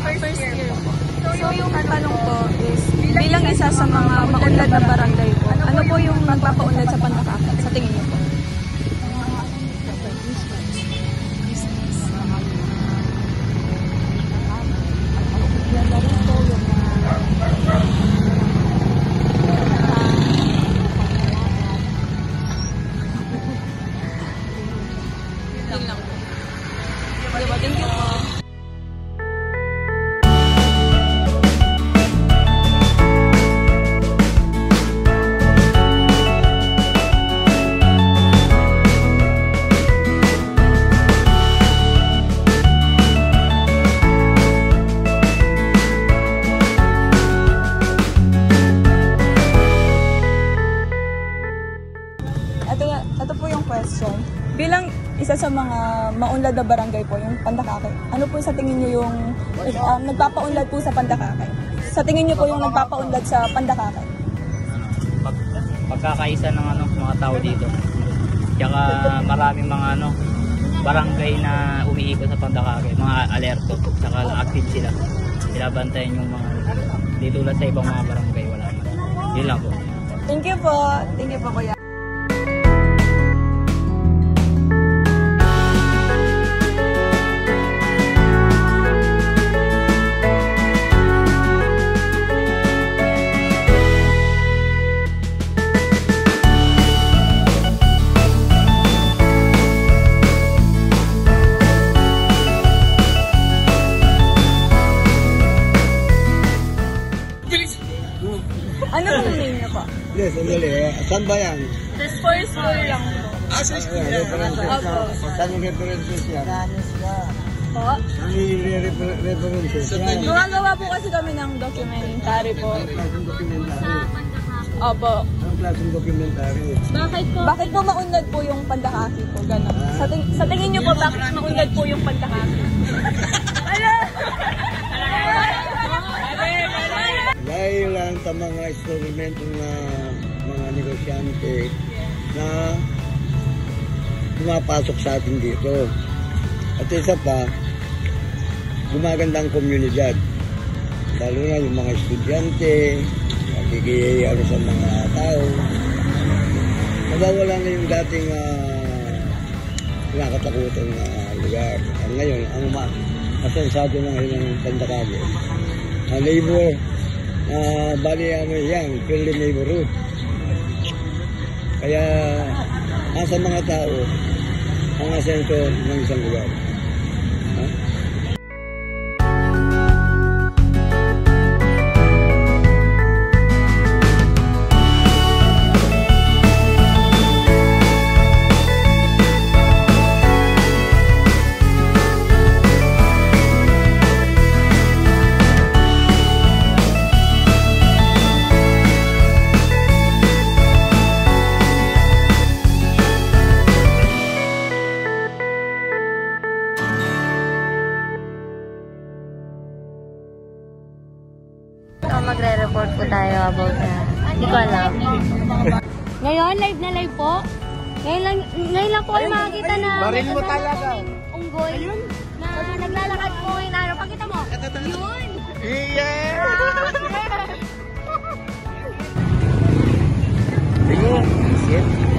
First year po. So yung tanong ko is, bilang isa sa mga maunlad na barangay po, ano po yung magpapaunlad sa Pandakaka sa tingin niyo po? Thank you po. Ito po yung question. Bilang isa sa mga maunlad na barangay po, yung Pandakakay, ano po sa tingin niyo yung nagpapaunlad po sa Pandakakay? Sa tingin niyo po yung nagpapaunlad sa Pandakakay? Pagkakaisa ng mga tao dito. Tsaka maraming mga barangay na umiikot sa Pandakakay, mga alerto, tsaka active sila. Binabantayan yung mga dito lang sa ibang mga barangay, wala na. Yun lang po. Thank you po. Thank you po, kuya. Ano yung name niyo po? Yes, sandali. Saan ba yan? For school lang po. Sa school yan. Saan yung references yan? Po? Saan yung references yan? Gumagawa po kasi kami ng documentary po. Anong klaseng documentary? Opo. Anong klaseng documentary? Bakit po maunlad po yung Pandakaki po? Ganon. Sa tingin niyo po, bakit maunlad po yung Pandakaki? Dahil lang sa mga eksperimento na mga negosyante na pumapasok sa atin dito. At isa pa, gumaganda ang komunidad. Lalo na yung mga estudyante, nakikiyay sa mga tao. Nawawala na yung dating nakakatakutan na lugar. At ngayon, ang masensado na ngayon ng Pandakake, ang labor, bali yan, friendly neighborhood. Kaya, nasa mga tao, ang asento ng isang lugar. Magre-report po tayo about hindi ko alam. Ngayon, live na live po. Ngayon lang po kayo makakita na Baril mo talaga. Unggoy na naglalakad po yung araw. Pakita mo. Yun! Yeah! Sige.